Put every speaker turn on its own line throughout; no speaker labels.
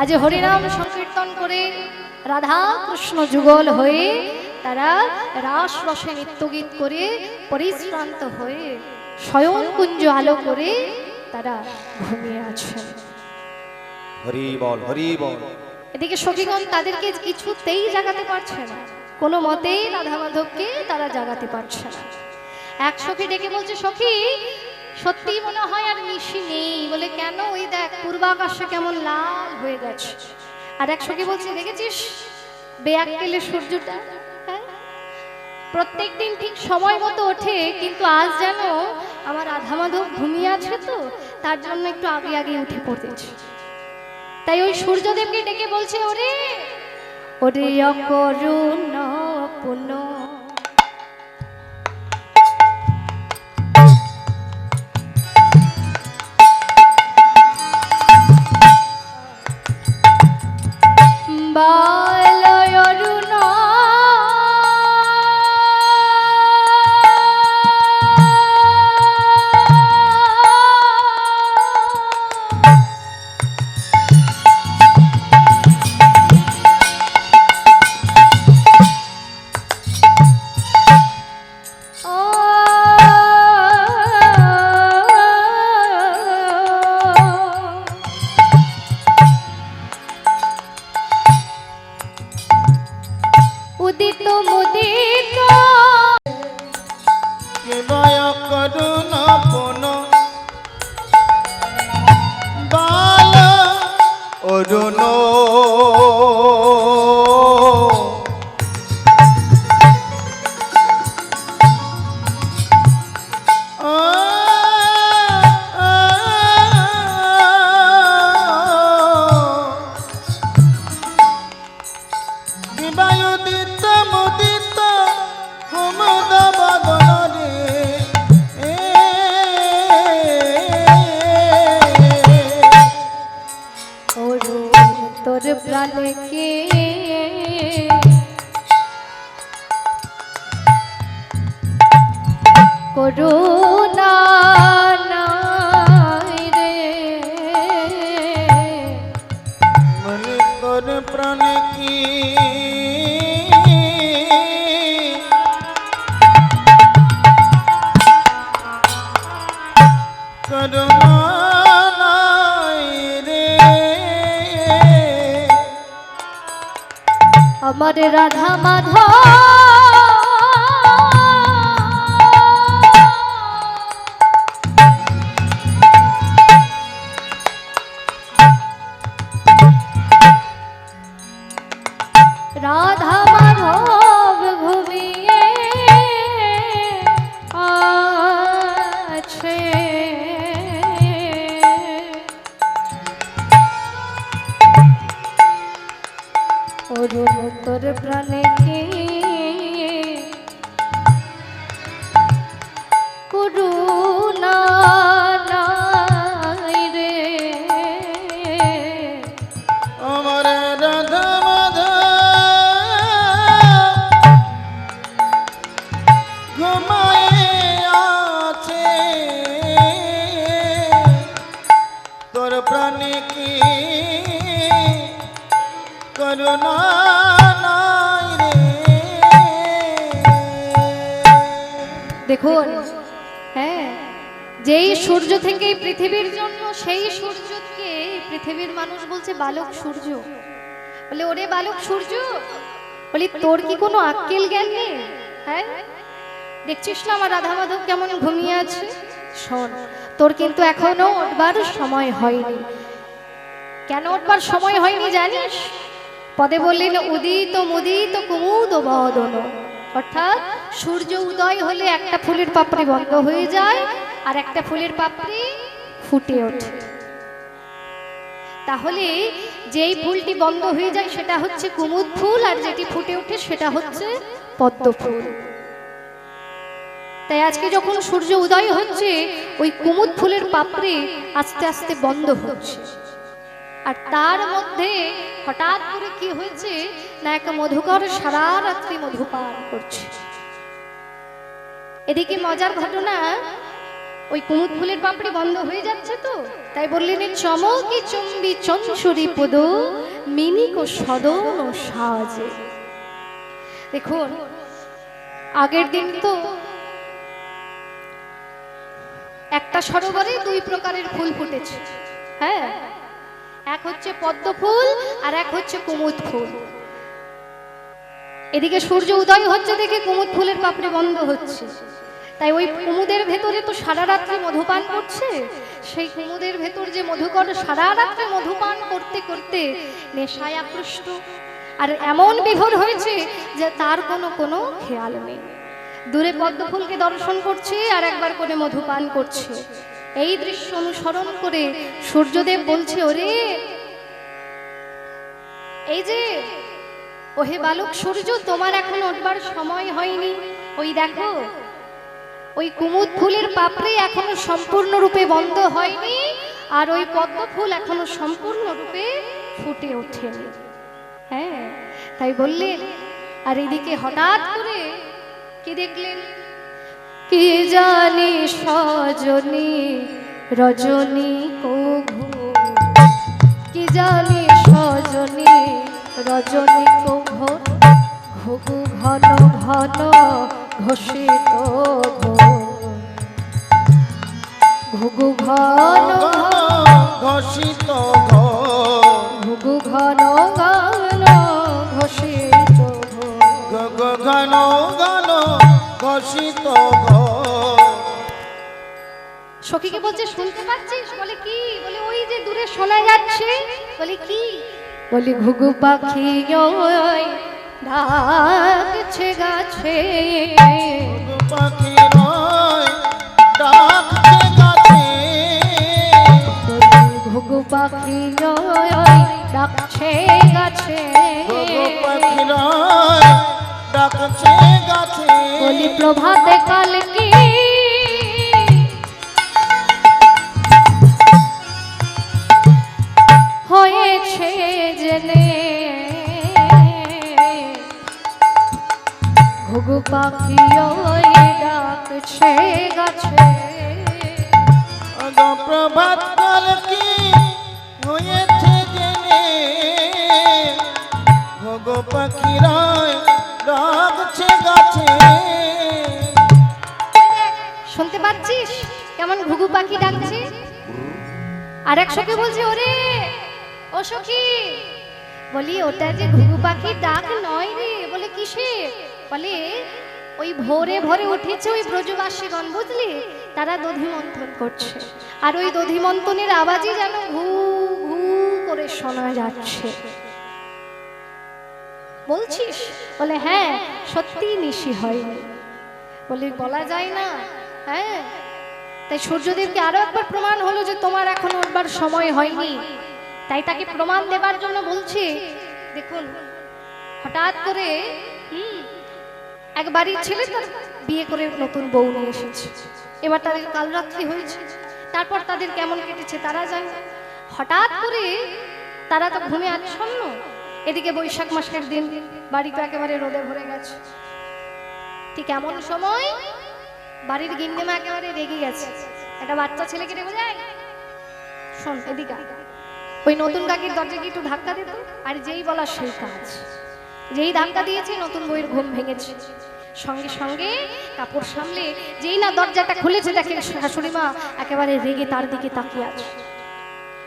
আজ হরিনাম সংকীর্তন করে রাধা কৃষ্ণ যুগল হয়ে তারা রাস রসে নৃত্যগীত করে পরিশ্রান্ত হয়ে শয়ন কুঞ্জ আলো করে তারা ঘুমিয়ে আছেন।
হরি বল, হরি বল।
এদিকে সখীগণ তাদেরকে কিছুতেই জাগাতে পারছে না, কোনো মতেই রাধা মাধবকে তারা জাগাতে পারছে না। এক সখী ডেকে বলছে, সখী সত্যি মনে হয় আর নিশি নেই। বলে কেন? ওই দেখ পূর্বাকাশে কেমন লাল হয়ে গেছে। আর এক সখী বলছে, দেখেছিস বেয়াক্কেলে সূর্যটা? হ্যাঁ, প্রত্যেক দিন ঠিক সময় মতো ওঠে, কিন্তু আজ যেন আমার রাধা মাধব ঘুমিয়ে আছে, তো তার জন্য একটু আগে আগে উঠে পড়েছে। তাই ওই সূর্যদেবকে ডেকে বলছে, ওরে ওরে অকরুণ পুণ্য বালয়রুণ উদিত মুদিত
কেবয় করুণ পুন বাল অরুণ দিবায়ুদিত মুদিত কুমুদ বদন রে
ওরো তোর প্রাণে কে করুণা নাই রে
মনে তোর প্রাণে কি করুণা নাই রে
আমার রাধা মাধব রাধা মাধব ঘুমিয়ে আছে। অরুণ তোর প্রাণে কে করুণা নাই রে
আমার রাধা মাধব ঘুমায়ে আছে, তোর প্রাণে কি করুণা নাই রে।
দেখুন, হ্যাঁ, যেই সূর্য থেকে পৃথিবীর জন্য, সেই সূর্যকে পৃথিবীর মানুষ বলছে বালক সূর্য। বলে ওরে বালক সূর্য, বলি তোর কি কোনো আক্কেল জ্ঞান নেই? হ্যাঁ, দেখছিস না আমার রাধা মাধব কেমন ঘুমিয়ে আছে? শোন, তোর কিন্তু এখনো উঠবার সময় হয়নি। কেন উঠবার সময় হয়নি জানিস? পদে বললেন উদিত মুদিত কুমুদ বদন, অর্থাৎ সূর্য উদয় হলে একটা ফুলের পাপড়ি বন্ধ হয়ে যায় আর একটা ফুলের পাপড়ি ফুটে ওঠে। তাহলে যেই ফুলটি বন্ধ হয়ে যায় সেটা হচ্ছে কুমুদ ফুল, আর যেটি ফুটে ওঠে সেটা হচ্ছে পদ্ম ফুল। তাই আজকে যখন সূর্য উদয় হচ্ছে, ওই কুমুদ ফুলের পাপড়ি আস্তে আস্তে বন্ধ হচ্ছে। আর তার মধ্যে হঠাৎ করে কি হয়েছে না, এক মধুকর সারা রাত্রি মধুপান করছে। এদিকে মজার ঘটনা, ওই কুমুদ ফুলের পাপড়ি বন্ধ হয়ে যাচ্ছে তো, তাই বললেন চমকি চুম্বি চঞ্চুরি পদ মিনিক সদন সাজে। দেখুন আগের দিন তো একটা সরোবরে দুই প্রকারের ফুল ফুটেছে, হ্যাঁ, এক হচ্ছে পদ্ম ফুল আর এক হচ্ছে কুমুদ ফুল। এদিকে সূর্য উদয় হচ্ছে দেখে কুমুদ ফুলের পাপড়ি বন্ধ হচ্ছে, তাই ওই কুমুদের ভেতরে তো সারা রাত্রি মধুপান করছে, সেই কুমুদের ভেতর যে মধুকর সারা রাত্রি মধুপান করতে করতে নেশায় আকৃষ্ট আর এমন বিভোর হয়েছে যে তার কোনো খেয়াল নেই। দূরে পদ্ম ফুলকে দর্শন করছে আর একবার করে মধুপান করছে। এই দৃশ্য অনুসরণ করে সূর্যদেব বলছে, ওরে এই যে ওহে বালক সূর্য, তোমার এখন উঠবার সময় হয়নি। ওই দেখো ওই কুমুদ ফুলের পাপড়ি এখনো সম্পূর্ণরূপে বন্ধ হয়নি, আর ওই পদ্ম ফুল এখনো সম্পূর্ণরূপে ফুটে ওঠেনি। হ্যাঁ, তাই বললেন। আর এদিকে হঠাৎ করে কি দেখলেন? কি জানি সজনী রজনী কঘু, কি জানি সজনী রজনী কঘু, ঘুঘু ঘন ঘন ঘোষিত ঘুঘু ঘন
ঘোষিত
ঘুঘু ঘন ঘন ঘোষিত
ঘন ঘন ঘোষিত।
সখীকে বলছে শুনতে পাচ্ছিস? বলে কি? বলে ওই যে দূরে শোনা যাচ্ছে। বলে কি? বলি ঘুঘু পাখি ওই ডাকছে গাছে,
পাখি রয় ডাকছে গাছে,
ঘুঘু পাখি ওই ডাকছে গাছে,
পাখি রয় ডাকছে গাছে।
বলি প্রভাতে কাল কি হয়েছে জেনে, ঘুঘু পাখি ওই ডাকছে গাছে।
প্রভাত কাল কি হয়েছে জেনে, ঘুঘু পাখি রয় ডাকছে গাছে।
শুনতে পাচ্ছিস কেমন ঘুঘু পাখি ডাকছে? আর এক সখী বলছে, ওরে ও সখী, বলি ওটা যে ঘুঘু পাখির ডাক নয় রে। বলে কিসে? বলে ওই ভোরে ভোরে উঠেছে ওই ব্রজবাসীগণ, বুঝলি, তারা দধি মন্থন করছে, আর ওই দধি মন্থনের আওয়াজই যেন ঘু ঘু করে শোনা যাচ্ছে। বলছিস? বলে হ্যাঁ, সত্যি নিশি হয়নি। বলে বলা যায় না। হ্যাঁ, তাই সূর্যদেবকে আরো একবার প্রমাণ হলো যে তোমার এখন উঠবার সময় হয়নি। তাই তাকে প্রমাণ দেবার জন্য বলছি। দেখুন হঠাৎ করে এক বাড়ির ছেলে তার বিয়ে করে নতুন বউ নিয়ে এসেছে। এবার তাদের কাল রাত্রি হয়েছে, তারপর তাদের কেমন কেটেছে তারা জানে। হঠাৎ করে তারা তো ঘুমে আচ্ছন্ন, এদিকে বৈশাখ মাসের দিন, বাড়ি তো একেবারে রোদে ভরে গেছে। ঠিক এমন সময় বাড়ির গিন্নিমা একেবারে রেগে গেছে, একটা বাচ্চা ছেলেকে রেগে যায়, শোন এদিকে, ওই নতুন কাকির দরজা কি একটু ধাক্কা দিত। আর যেই বলা সেই কাজ, যেই ধাক্কা দিয়েছে নতুন বউয়ের ঘুম ভেঙেছে। সঙ্গে সঙ্গে কাপড় সামলে যেই না দরজাটা খুলেছে, দেখে শাশুড়ি মা একেবারে রেগে তার দিকে তাকিয়ে আছে।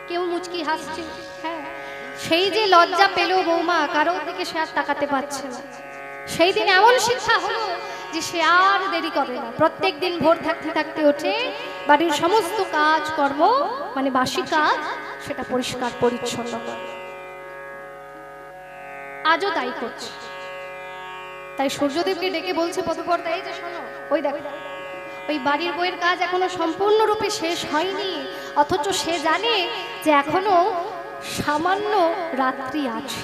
কেউ মুচকি হাসছে। হ্যাঁ, সেই যে লজ্জা পেল বৌমা, কারোর দিকে সে আর তাকাতে পারছে না। সেই দিন এমন শিক্ষা হলো যে সে আর দেরি করে না, প্রত্যেক দিন ভোর থাকতে থাকতে ওঠে, বাড়ির সমস্ত কাজ কর্ম মানে বাসি কাজ সেটা পরিষ্কার পরিচ্ছন্ন করে। আজও তাই করছে। তাই সূর্যদেবকে ডেকে বলছে পদকর্তা, এই যে শোনো, ওই দেখো ওই বাড়ির বইয়ের কাজ এখনো সম্পূর্ণরূপে শেষ হয়নি, অথচ সে জানে যে এখনো সামান্য রাত্রি আছে।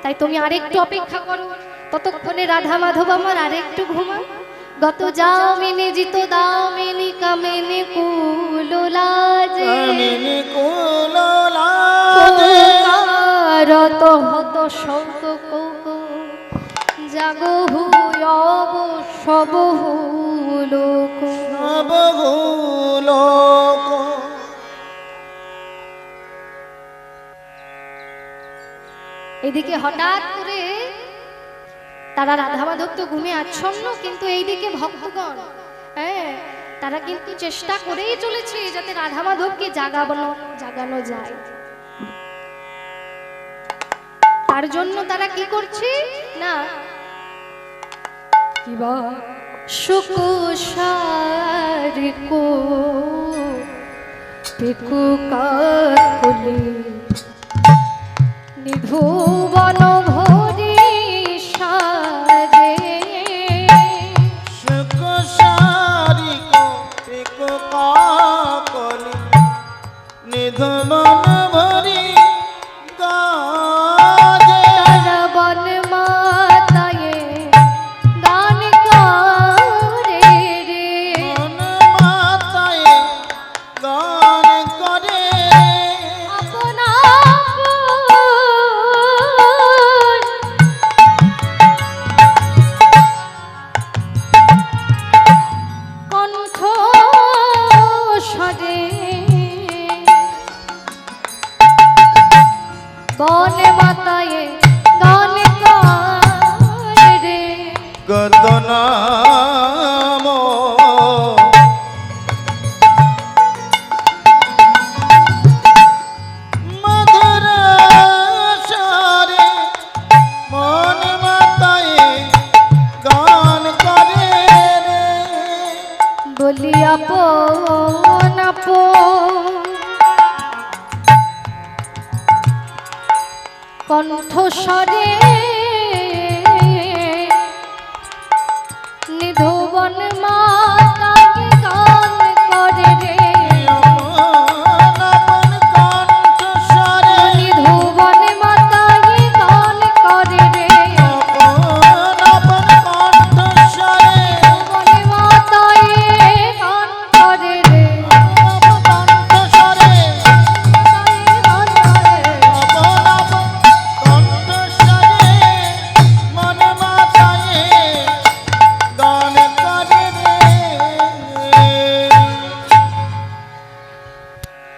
তাই তুমি আরেকটু অপেক্ষা করো, ততক্ষণে রাধা মাধব আমার আরেকটু ঘুমা। গত যাও মেনে জিত দাও মেনি কামেনে কুলোলাজে,
কামিনী কুলোলাজে,
রত হত শৌক কৌক জাগহু অব সবহু লোক।
সবহু
এদিকে হঠাৎ করে তারা রাধা মাধব তো ঘুমে আচ্ছন্ন, কিন্তু এইদিকে ভক্তগণ হ্যাঁ তারা কিন্তু চেষ্টা করেই চলেছে যাতে রাধা মাধবকে জাগানো যায়। তার জন্য তারা কি করছে না কিবা সুকুশারিকো পিকু কাকুলি নিভুবন ভরি সাজে
সুকুশারিকো পিকু কাকুলি নিভুবন ভরি গাজে
বন মাতায়ে গান করে রে
মন মাতায়ে গান করে
আপনা কণ্ঠ সরে বন মাতায়ে গান করে রে
গত নাম মধুর স্বরে মন মাতায়ে গান করে রে
বলি আপন আপন কণ্ঠস্বরে নিধুবন মাতাকে গান করে রে
আপন আপন কণ্ঠ স্বরে
নিধুবন মাতাকে গান করে রে
আপন আপন কণ্ঠ স্বরে
নিধুবন মাতাকে গান করে রে
কণ্ঠ স্বরে
গান করে
আপন আপন কণ্ঠ স্বরে মন মাতায়ে গান করে রে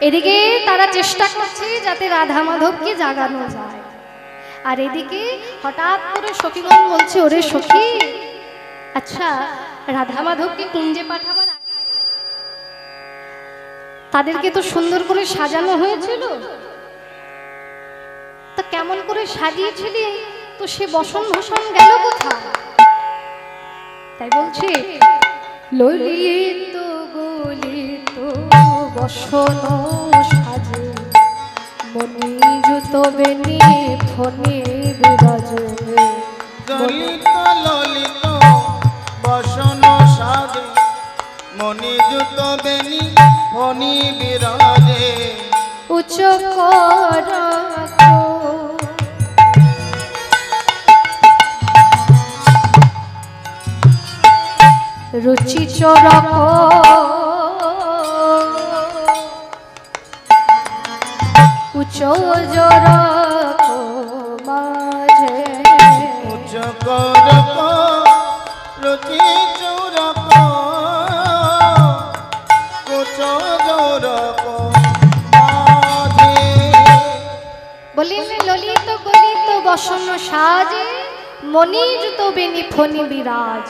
এদিকে তারা চেষ্টা করছে যাতে রাধা মাধবকে জাগানো যায়, আর এদিকে হঠাৎ করে সখীগণ বলছে ওরে সখী আচ্ছা রাধা মাধবকে কুঞ্জে পাঠাবার আগে তাদেরকে তো সুন্দর করে সাজানো হয়েছিল, তা কেমন করে সাজিয়েছিলি তো সে বসন ভূষণ গেল কোথায়? তাই বলছে ললিত গলিত বসন সাজে মনি জুত বেনি ফনি বিরাজে
ললিত ললিত বসন সাজে মনি জুত বেনি ফণি বিরাজে
উচ্চ কর রুচি চরক উচ্চ জরক মাঝে
উচ্চ করক রুচি চৌরক উচ্চ জৌরক মাঝে
বলিলে ললিত গলিত বসন সাজে মনি জুত বেনি ফণি বিরাজ।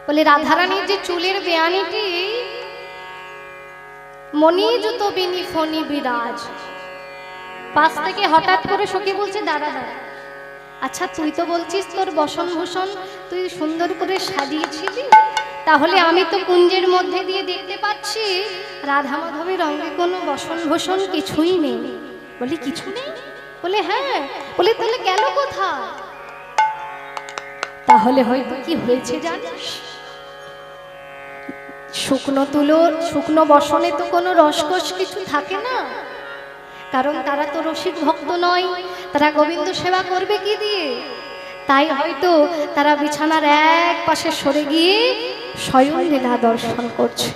বলে রাধারানীর যে চুলের বেয়ানিটি মনি জুত বেনি ফণি বিরাজ। পাশ থেকে হঠাৎ করে সখী বলছে দাঁড়া দাঁড়া, আচ্ছা তুই তো বলছিস তোর বসন ভূষণ তুই সুন্দর করে সাজিয়েছিলি, তাহলে আমি তো কুঞ্জের মধ্যে দিয়ে দেখতে পাচ্ছি রাধা মাধবের অঙ্গে কোনো বসন ভূষণ কিছুই নেই। বলি কিছু নেই? বলে হ্যাঁ। বলে তাহলে গেল কোথায়? তাহলে হয়তো কি হয়েছে জানিস, শুকনো তুলোর শুকনো বসনে তো কোনো রসকস কিছু থাকে না, কারণ তারা তো রসিক ভক্ত নয়, তারা গোবিন্দ সেবা করবে কি দিয়ে? তাই হয়তো তারা বিছানার এক পাশে সরে গিয়ে স্বয়ং লীলা দর্শন করছে।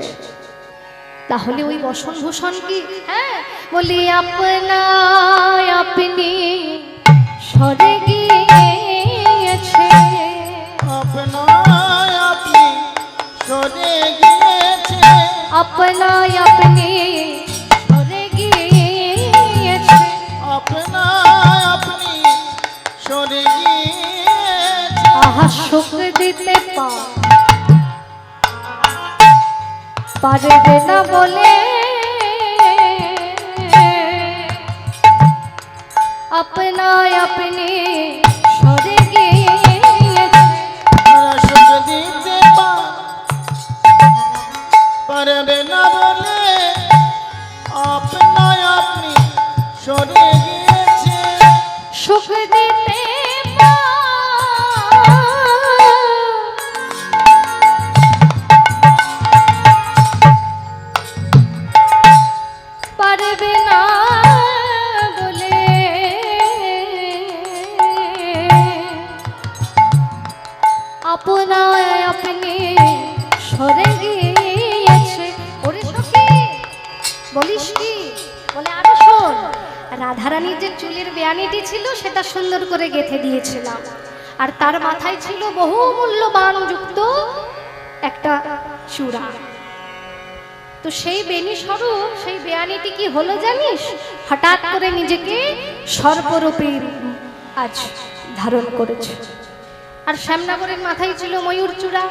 তাহলে ওই বসন ভূষণ কি? হ্যাঁ, বলি আপনা আপনি সরে গিয়েছে,
আপনা আপনি সরে গিয়েছে,
আপনা আপনি সরে গিয়েছে,
আপনা
তাহা সুখ দিতে পারবে না বলে अपनाय अपने सरे গিয়েছে
সুখ দিতে পারবে না বলে আপনায় আপনি সরে গিয়েছে
সুখ দিতে পারবে না বলে আপনায় আপনি সরে গিয়েছে। ওরে সখী বলিস কি? বলে আরো শোন, রাধারানীর যে চুলের বেয়ানিটি ছিল সেটা সুন্দর করে গেঁথে দিয়েছিলাম, আর তার মাথায় ছিল বহু মূল্যবান যুক্ত একটা চূড়া। তো সেই বেনি স্বরূপ সেই বেয়ানিটি কি হলো জানিস? হঠাৎ করে নিজেকে সর্পরূপে আজ ধারণ করেছে। আর শ্যামনগরের মাথায় ছিল ময়ূর চূড়া।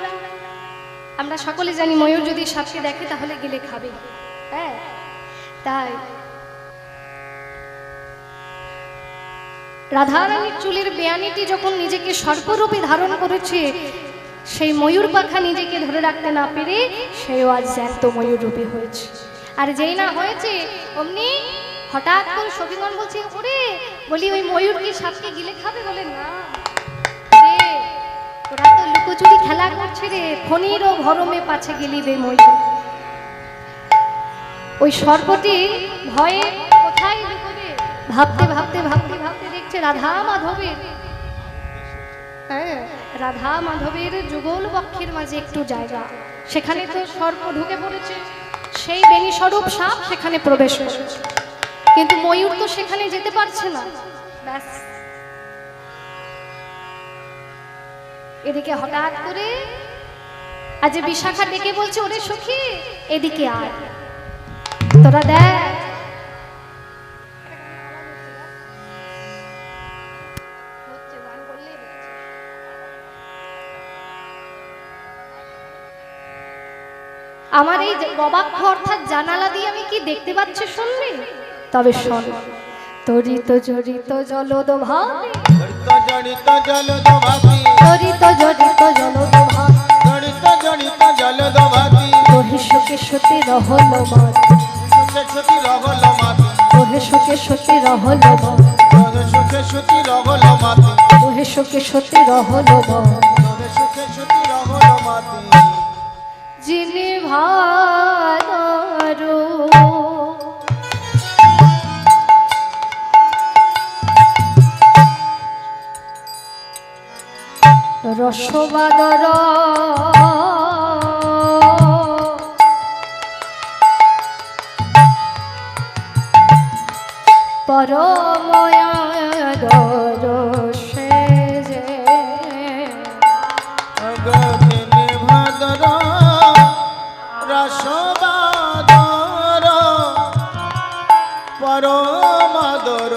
আমরা সকলে জানি ময়ূর যদি সাপকে দেখে তাহলে গেলে খাবে। হ্যাঁ, তাই রাধারানীর চুলের বেয়ানিটি যখন নিজেকে সর্পরূপে ধারণ করেছে, সেই ময়ূর পাখা নিজেকে ধরে রাখতে না পেরে সেও আজ জ্যান্ত ময়ূর রূপী হয়েছে। আর যেই না হয়েছে অমনি হঠাৎ করে সখীগণ বলছে, ওরে বলি ওই ময়ূর কি সাপকে গিলে খাবে? বলে না রে, ওরা তো লুকোচুরি খেলা করছে রে, ফণির ও ভরমে পাছে গেলিবে ময়ূর। ওই সর্পটি ভয়ে কোথায় লুকোবে ভাবতে ভাবতে ভাবতে ভাবতে দেখছে রাধা মাধবের, হ্যাঁ রাধা মাধবের যুগল বক্ষের মাঝে একটু জায়গা, সেখানে তো সর্প ঢুকে পড়েছে। সেই বেনি স্বরূপ সাপ সেখানে প্রবেশ করেছে, কিন্তু ময়ূর তো সেখানে যেতে পারছে না। ব্যাস, এদিকে হঠাৎ করে আজ বিশাখা ডেকে বলছে, ওরে সখী এদিকে আয়, তোরা দেখ। আমার এই গবাক্ষ অর্থাৎ জানালা দিয়ে আমি কি দেখতে পাচ্ছি শুনলি? তবে শোন, তরিত জড়িত জলদ ভাবে,
জড়িত জলদ ভাতি,
তরিত জড়িত জলদ ভাবে,
জড়িত জড়িত জলদ ভাতি,
তোহে শোকে সতী রহল মত,
সুখে সুতি রহল মাতি,
তোহে শোকে সতী রহল মত,
সুখে সুতি রহল মাতি,
তোহে শোকে সতী রহল মত,
সুখে সুতি রহল মাতি।
যিনি ভাদরো রসবাদর পরময়াদর সে যে
অগতিনি ভাদর রসবাদর পরমাদর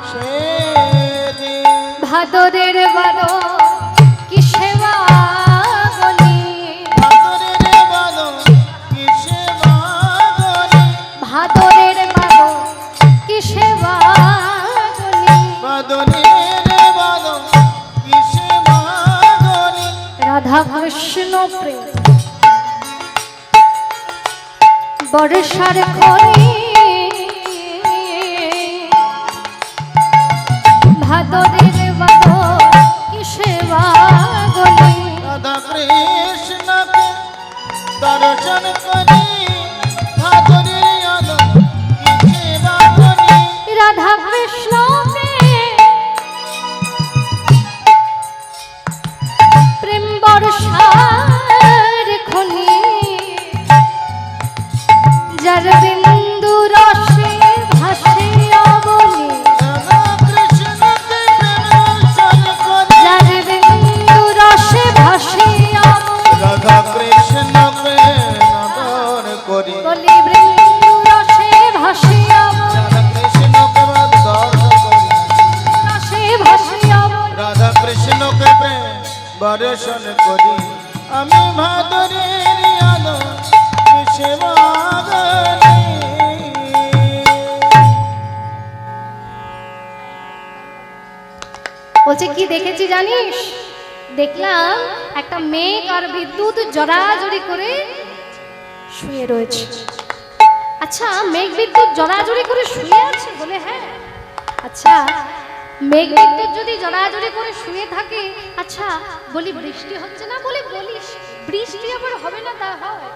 সে যে
ভাদরের বাদর কি সেবা গনি,
ভাদরের বাদর কি সেবা গনি,
ভাদরের বাদর কি সেবা গনি,
বাদরের বাদর কি সেবা গনি,
রাধা কৃষ্ণ প্রেম বর্ষার খনি, ভাদরের বাদর কি সেবা গনি,
রাধা কৃষ্ণকে দর্শন করি, ভাদরের আলো কি সেবা গনি,
রাধা কৃষ্ণকে প্রেম বর্ষার খনি, যার বিন্দু রসে ভাসে অবনি,
রাধা কৃষ্ণকে প্রেম দর্শন করি,
যার বিন্দু রসে ভাসে অবনি,
রাধা কৃষ্ণকে নদন বর্ষণ করি আমি ভাদরের আলো মিশে বাগানে।
বলছে কি দেখেছি জানিস? দেখলাম একটা মেঘ আর বিদ্যুৎ জড়াজড়ি করে শুয়ে রয়েছে। আচ্ছা, মেঘ বিদ্যুৎ জড়াজড়ি করে শুয়ে আছে? বলে হ্যাঁ। আচ্ছা, মেঘ বিদ্যুৎ যদি জড়াজড়ি করে শুয়ে থাকে, আচ্ছা বলি বৃষ্টি হচ্ছে না? বলে বলিস বৃষ্টি আবার হবে না তা হয়?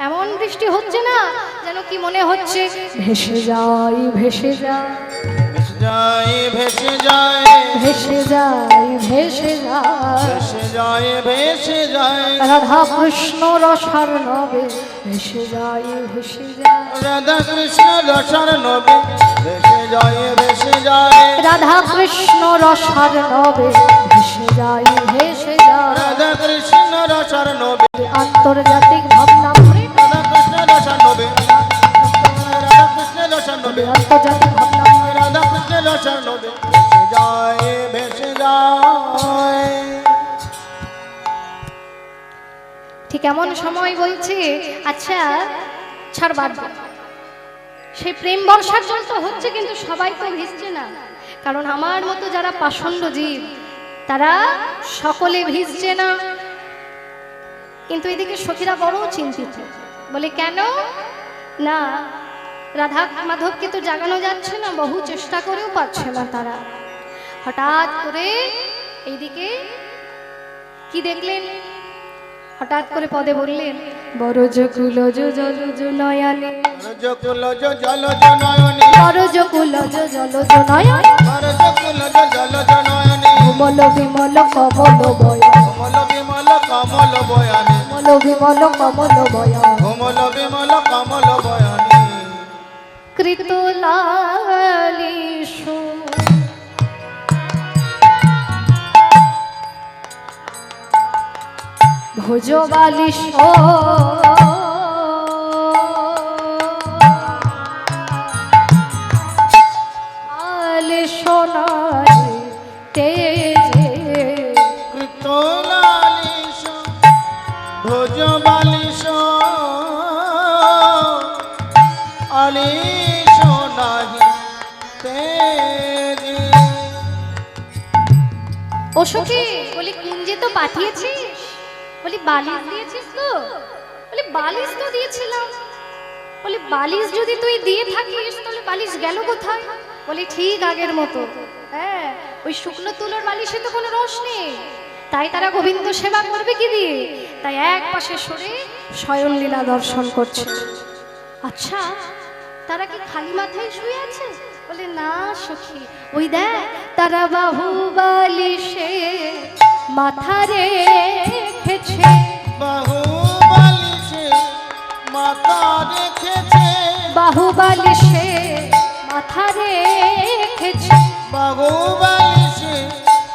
এমন বৃষ্টি হচ্ছে না যেন কি মনে হচ্ছে ভেসে যাই ভেসে যাই
ভেসে যায় ভেসে যায়
ভেসে যাই ভেসে যাই
ভেসে যায় ভেসে যায়
রাধা কৃষ্ণ রসার নবে ভেসে যাই ভেসে যাই
রাধা কৃষ্ণ রসার নবে ভেসে যায় ভেসে যায়
রাধা কৃষ্ণ রসার নবে ভেসে যাই ভেসে যাই
রাধা কৃষ্ণ রসার নবে
আন্তর্জাতিক ভাবনা ভরে
রাধা কৃষ্ণ রসার নবে রাধা কৃষ্ণ রসার নবে
আন্তর্জাতিক ভাবনা
রাধা কৃষ্ণ রসার নবে ভেসে যায় ভেসে যায়।
ঠিক এমন সময় বলছে আচ্ছা ছাড় বাদ দে। সেই প্রেম বর্ষার জল তো হচ্ছে কিন্তু সবাই তো ভিজছে না, কারণ আমার মতো যারা পাষণ্ড জীব তারা সকলে ভিজছে না। কিন্তু এদিকে সখীরা বড় চিন্তিত। বলে কেন? না, রাধা মাধবকে তো জাগানো যাচ্ছে না, বহু চেষ্টা করেও পাচ্ছে না তারা। হঠাৎ করে এইদিকে কি দেখলেন? হঠাৎ করে পদে বললেন বরজ কুলজ জলজ নয়নে
বরজ কুলজ জলজ নয়নে
বরজ কুলজ জলজ নয়নে
বরজ কুলজ জলজ নয়নে
বিমল বিমল কমল বয়
কমল বিমল কমল বয়ানে
বিমল বিমল কমল বয়
কমল বিমল কমল বয়ানে
কৃত লালিসু ভোজ বালিশ সোনায় তেজে
কৃত লালিস ভোজ বালিস আলিস নাহি তেজে।
ও সখী, বলি কুঞ্জে তো পাঠিয়েছিস? বলি বালিশ দিয়েছিস তো? বলি বালিশ তো দিয়েছিলাম। বলি বালিশ যদি তুই দিয়ে থাকিস তাহলে বালিশ গেল কোথায়? বলি ঠিক আগের মতো। হ্যাঁ, ওই শুকনো তুলোর বালিশে তো কোনো রস নেই, তাই তারা গোবিন্দ সেবা করবে কি দিয়ে? তাই এক পাশে সরে শয়ন লীলা দর্শন করছে। আচ্ছা, তারা কি খালি মাথায় শুয়ে আছে? বলে না সখী, ওই দেখ তারা বাহু বালিশে মাথা রেখেছে।
বাহু বালিশে মাথা রেখেছে
বাহু বালিশে মাথা রেখেছে
বাহু বালিশে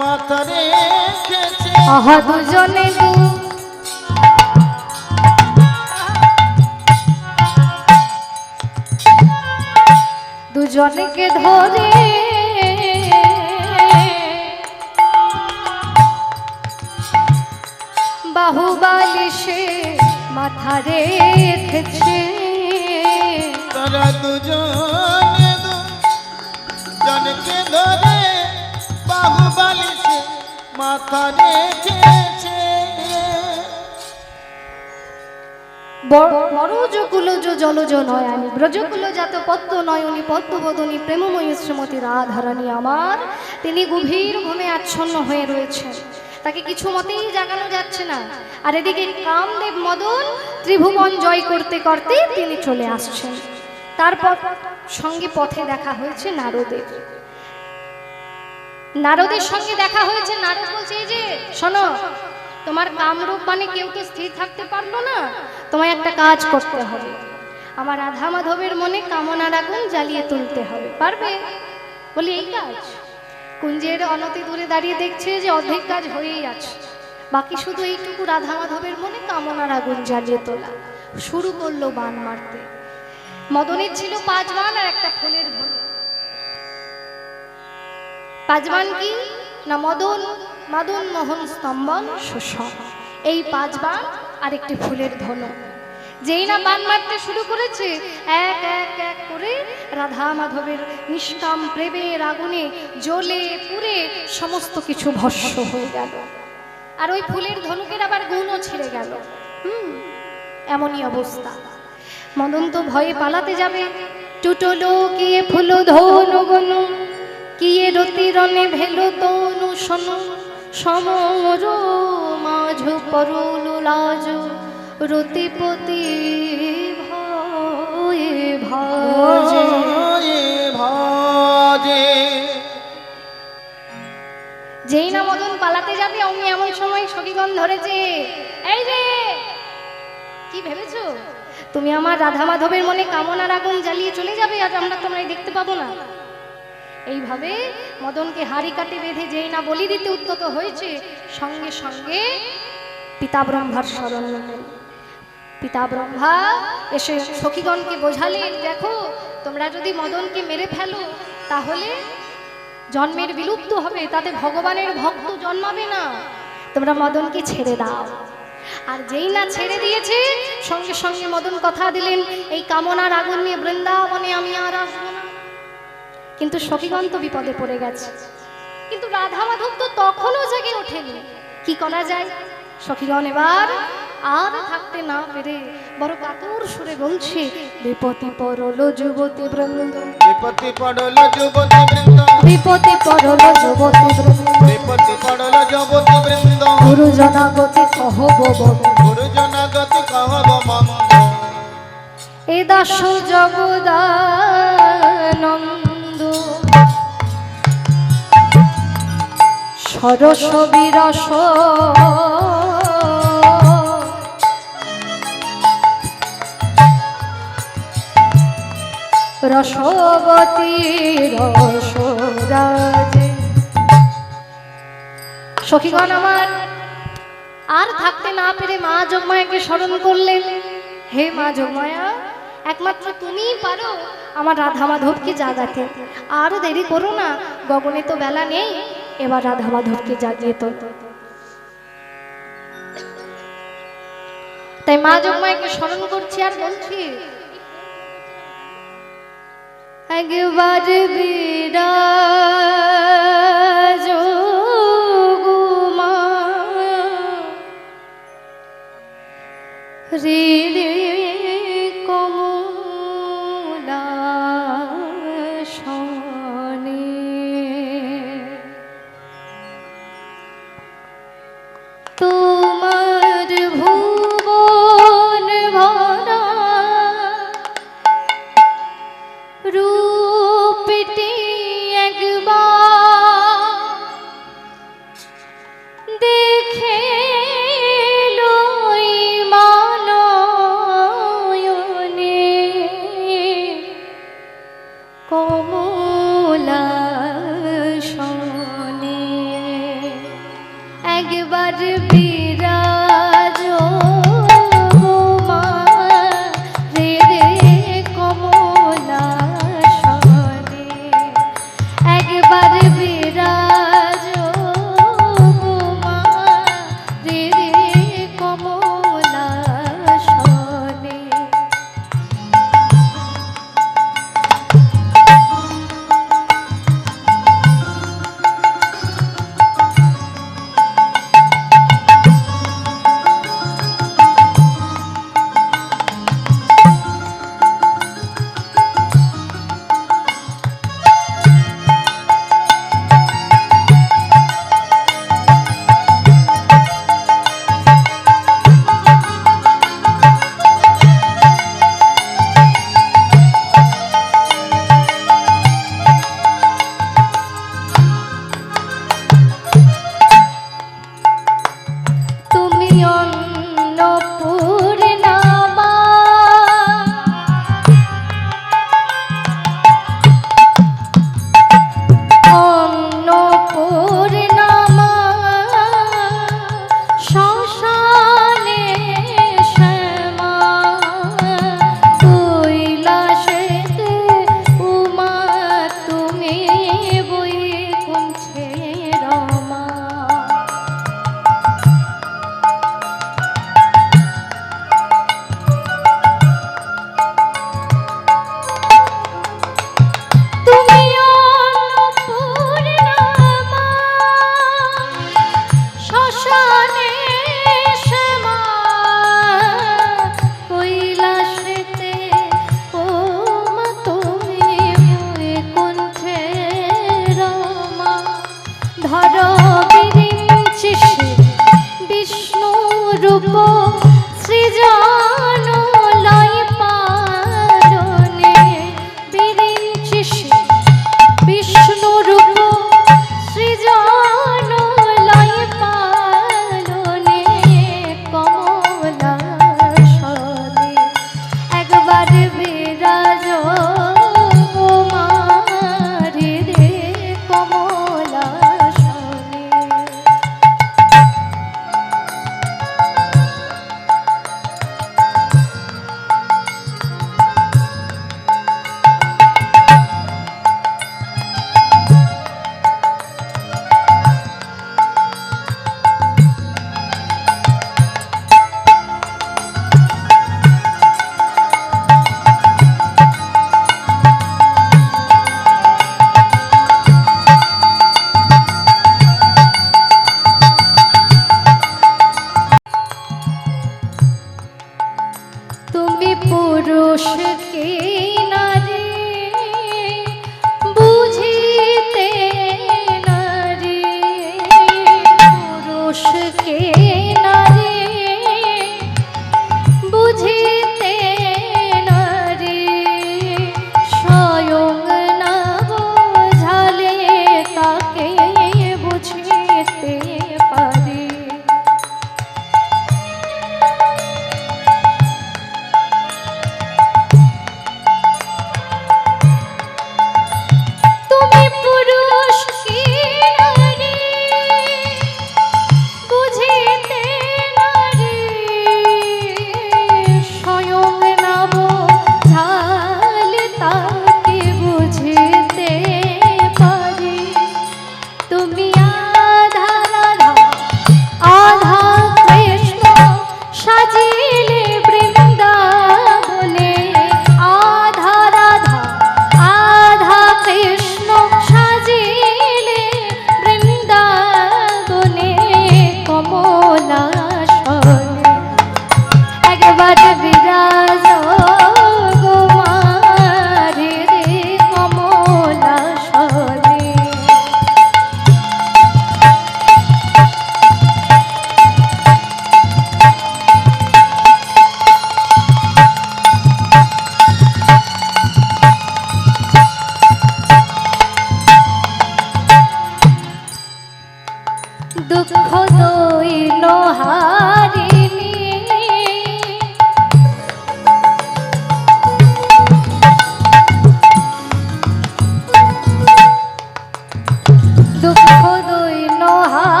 মাথা রেখেছে
আহা দুজনে দুজনকে ধরে বাহু বালিশে মাথা রেখেছে।
তারা দুজনে দুজনকে ধরে বাহু বালিশে মাথা রেখেছে।
বরজকুলজ জলজ নয়নি ব্রজকুল জাত পদ্ম নয়নী পদ্মবদনী প্রেমময়ী শ্রীমতী রাধারানী আমার, তিনি গভীর ঘুমে আচ্ছন্ন হয়ে রয়েছেন, তাকে কিছু মতেই জাগানো যাচ্ছে না। আর এদিকে কামদেব মদন ত্রিভুবন জয় করতে করতে তিনি চলে আসছেন। তারপর সঙ্গে পথে দেখা হয়েছে নারদের। নারদের সঙ্গে দেখা হয়েছে। নারদ বলছে এই যে শোনো, তোমার কামরূপ মানে কেউ তো স্থির থাকতে পারলো না, তোমায় একটা কাজ করতে হবে। আমার রাধা মাধবের মনে কামনার আগুন জ্বালিয়ে তুলতে হবে। পারবে? বলি এই কাজ। কুঞ্জের অনতি দূরে দাঁড়িয়ে দেখছে যে অর্ধেক কাজ হয়েই আছে, বাকি শুধু এইটুকু রাধা মাধবের মনে কামনার আগুন জ্বালিয়ে তোলা। শুরু করলো বান মারতে। মদনের ছিল 5 বান আর একটা ফুলের ভুল। 5 বান কি না, মদন মাদন মোহন স্তম্ভন শোষণ, এই 5 বাণ আর একটি ফুলের ধনু। যেই না বাণ মারতে শুরু করেছে, এক এক এক করে রাধা মাধবের নিষ্কাম প্রেমের আগুনে জ্বলে পুড়ে সমস্ত কিছু ভস্ম হয়ে গেল। আর ওই ফুলের ধনুকের আবার গুণও ছিঁড়ে গেল। এমনই অবস্থা। মদন তো ভয়ে পালাতে যাবে। টুটলো কিয়ে ফুল ধনু গনু, কিয়ে রতি রনে ভেলো তনু শনু, সমর মাঝ পরুল লাজ, রতিপতি ভয়ে ভজে
ভজে।
যেই না মদন পালাতে যাবে, অমনি এমন সময় সখীগণ ধরেছে। এই যে, কি ভেবেছো তুমি আমার রাধা মাধবের মনে কামনার আগুন জ্বালিয়ে চলে যাবে, আজ আমরা তোমায় দেখতে পাবো না? এইভাবে মদনকে হাড়ি কাটে বেঁধে যেই না বলি দিতে উদ্যত হয়েছে, সঙ্গে সঙ্গে পিতা ব্রহ্মার স্মরণ নিলেন। পিতা ব্রহ্মা এসে সখীগণকে বোঝালেন, দেখো তোমরা যদি মদনকে মেরে ফেলো তাহলে জন্মের বিলুপ্ত হবে, তাতে ভগবানের ভক্ত জন্মাবে না, তোমরা মদনকে ছেড়ে দাও। আর যেই না ছেড়ে দিয়েছে, সঙ্গে সঙ্গে মদন কথা দিলেন, এই কামনার আগুন নিয়ে বৃন্দাবনে আমি আর আসবো না। কিন্তু সখীগণ তো বিপদে পড়ে গেছে। কিন্তু রাধা মাধব তো তখনও জেগে ওঠেনি। কি করা যায়? সখীগণ এবার আর থাকতে না পেরে বড় কাতর সুরে বলছে, বিপদে পড়ল যুবতী বৃন্দ,
বিপত্তি পড়ল যুবতী বৃন্দ,
বিপদে পড়ল যুবতী বৃন্দ,
বিপত্তি পড়ল যুবতী বৃন্দ,
গুরুজনাগতি কহব বন্দ,
গুরুজনাগতি কহব মন্দ।
এ দাস জগদানন্দ সরস বিরস রসবতী রসরাজে। সখীগণ আমার আর থাকতে না পেরে মা যোগমায়াকে স্মরণ করলেন। হে মা যোগমায়া, একমাত্র তুমিই পারো আমার রাধা মাধবকে জাগাতে। আর দেরি করো না, গগনে তো বেলা নেই, এবার রাধা মাধবকে জাগিয়ে তো। তাই মা যোগমায়াকে স্মরণ করছি আর বলছি, একবার বিরাজ গো মা, রে রে কমলাসনে, তোমার ভুবন ভরা রূপটি একবার দেখে লই মানয়নে, কমলাসনে একবার বিরাজ গো মা, রে রে কমলাসনে, একবার বিরাজ গো মা, রে রে কমলাসনে।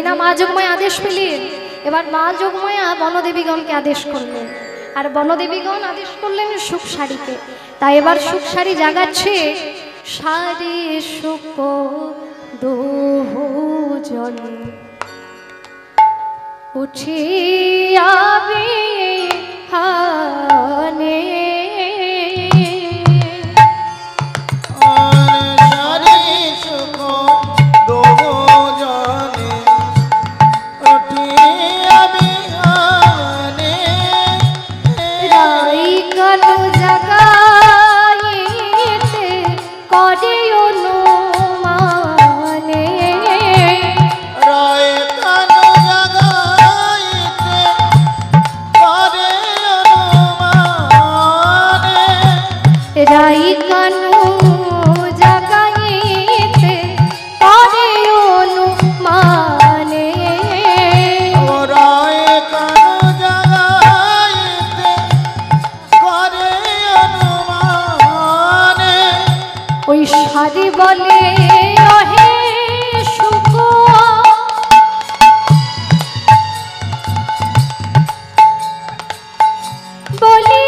না মা যোগমায়া আদেশ পেলেন, এবার মা যোগমায়া বনদেবীগণকে আদেশ করলেন, আর বনদেবীগণ আদেশ করলেন সুখ শাড়িকে। তাই এবার সুখ শাড়ি জাগাচ্ছে, শাড়ি সুখ দুজন উঠিয়াবে হানে। বলে অহে সুখ বলি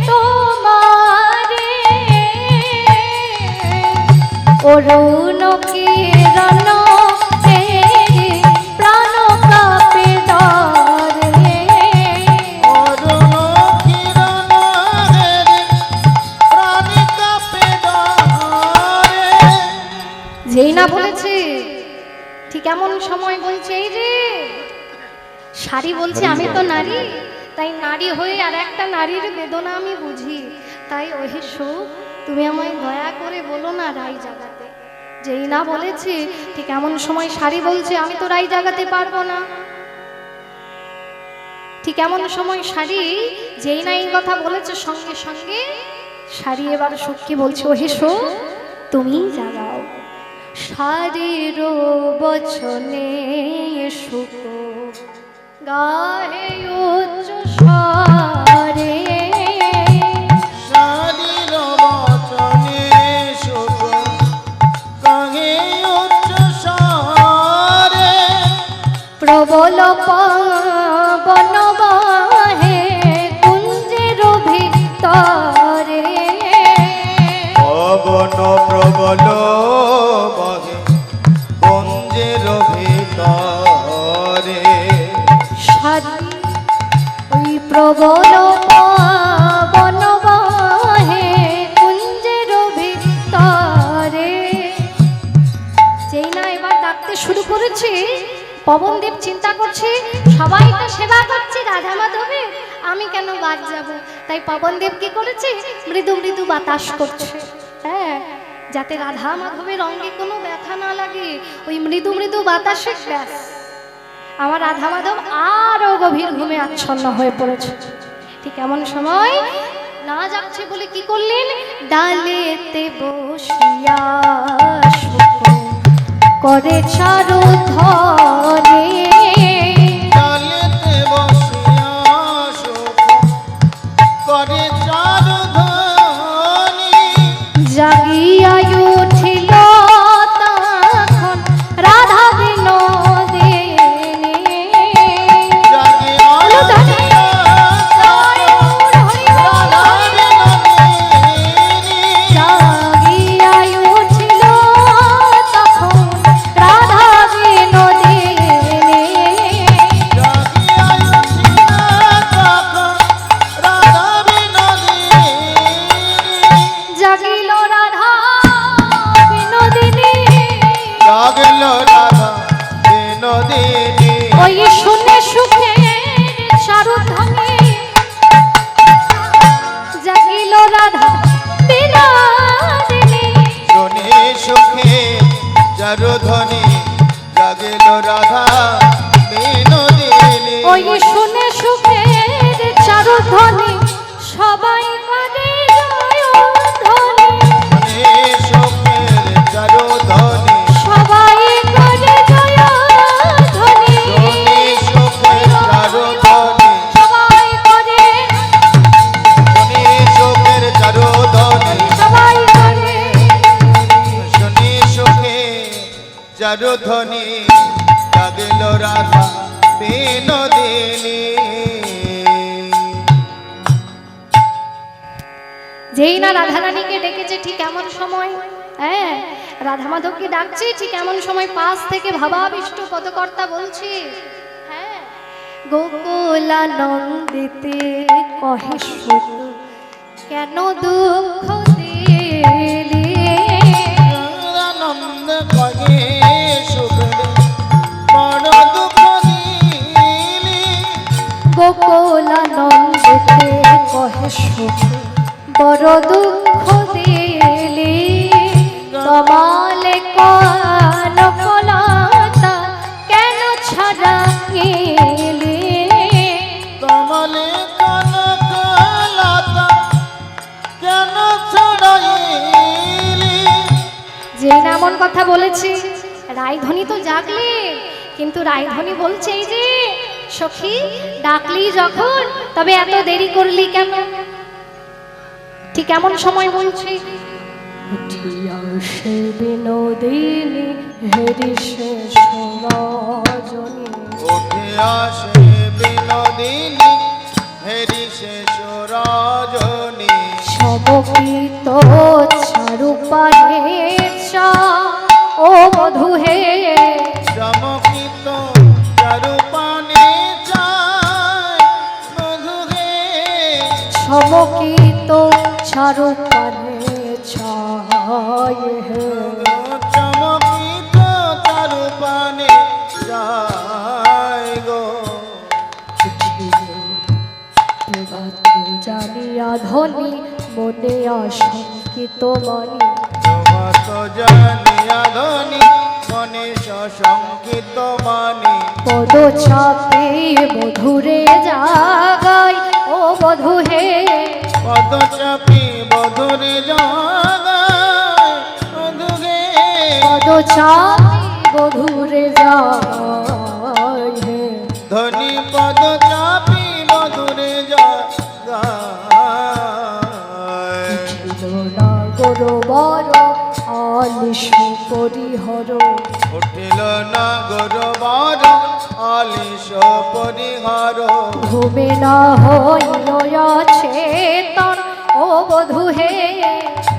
তোমারে অরুণ কিরণ প্রাণ কাপে ডরে। যেই না বলেছে ঠিক এমন সময় বলছে, এই যে শাড়ি বলছে আমি তো নারী, তাই নারী হয়ে আর একটা নারীর বেদনা আমি বুঝি, তাই ওহে সুখ তুমি আমায় দয়া করে বলো না রাই জাগাতে। যেই না বলেছে ঠিক এমন সময় শাড়ি বলছে আমি তো রাই জাগাতে পারবো না। ঠিক এমন সময় শাড়ি যেই না এই কথা বলেছে, সঙ্গে সঙ্গে শাড়ি এবার সুখকে বলছে, ওহে সুখ তুমি জাগাও। শাড়ির বচনে সুখ গাহে উচ্চ স্বরে,
শাড়ির বচনে সুখ গাহে উচ্চ স্বরে,
প্রবল পবন বহে কুঞ্জের ভিতরে।
পবন প্রবল বহে কুঞ্জের ভিতরে,
ওই প্রবল পবন বহে কুঞ্জের ভিতরে। যেই না এবার ডাকতে শুরু করেছে, পবনদেব চিন্তা করছে সবাই তো সেবা করছে রাধা মাধবের, আমি কেন বাদ যাব। তাই পবনদেব কি করেছে, মৃদু মৃদু বাতাস করছে, হ্যাঁ, যাতে রাধা মাধবের অঙ্গে কোনো ব্যথা না লাগে। ওই মৃদু মৃদু বাতাসে ব্যাস আমার রাধা মাধব আরো গভীর ঘুমে আচ্ছন্ন হয়ে পড়েছে। ঠিক এমন সময় না যাচ্ছে বলে কি করলেন, ডালেতে বসিয়া সুখ করে চারু ধরে।
ডালেতে বসিয়া সুখ করে চারু ধরে,
জাগিয়া উঠিল তখন রাধা বিনোদিনী।
জাগিয়া উঠিল রাধা বিনোদিনী,
জাগিয়া উঠিল তখন রাধা বিনোদিনী।
জাগিয়া উঠিল তখন রাধা বিনোদিনী,
জাগিল রাধা বিনোদিনী।
জাগিল রাধা বিনোদিনী,
ওই শুনে সুখে চারুধামে জাগিল রাধা বিনোদিনী।
শুনে সুখে চারুধ্বনি জাগিল রাধা বিনোদিনী।
ওই শুনে সুখের চারুধ্বনি সবাই করে জয়ধ্বনি।
শুনে সুখের চারুধ্বনি,
সবাই করে জয়ধ্বনি।
শুনে সুখের চারুধ্বনি,
সবাই করে,
শুনে সুখের চারুধ্বনি,
সবাই করে।
শুনে সুখে চারুধ্বনি রাধা বিনোদিনী।
যেই না রাধারানীকে ডেকেছে ঠিক এমন সময়, হ্যাঁ রাধা মাধবকে ডাকছে ঠিক এমন সময় পাশ থেকে ভাবাবিষ্ট পদকর্তা বলছে, হ্যাঁ গোকুলানন্দিতে কহে সুখ কেন দুঃখ দিলি,
আনন্দ কহে সুখ বড় দুঃখ দিলি।
গোকুলানন্দিতে কহে সুখ বড় দুঃখ দিলি, তমালে কনকলতা কেন ছাড়া গেলি,
কমলে কনকলতা কেন ছড়াইলি।
যে এমন কথা বলেছে রায়ধনী তো জাগলে, কিন্তু রায়ধনী বলছে এই যে সখী ডাকলি যখন তবে এত দেরি করলি কেন। ঠিক এমন সময় বলছে উঠিয়া সে বিনোদিনী হেরি শেষ রজনী,
উঠে আসে বিনোদিনী হেরি শেষ রজনী।
সমকিত চারুপানে চা ও মধু হে,
চমকিত চারুপানে চায় মধু হে।
সমকিত চারুপানে চায় হে,
চমকিত চারুপানে যায় গো।
জানিয়া ধনী মনে আশঙ্কিত মানি,
প্রভাত জানিয়া ধনী মনে সশঙ্কিত মানি।
পদ চাপে মধুরে জাগাই ও বধু হে,
পদ চাপি বধুরে জাগায় মধু হে।
পদ চাপে মধুরে জাগাই হে,
ধনী পদ চাপি মধুরে জাগায়।
না গরু বড় আলিশ পরিহর,
উঠিল না গৌরবর আলিশ পরিহার।
ঘুমে না হইয়া চেতন ও বধু হে,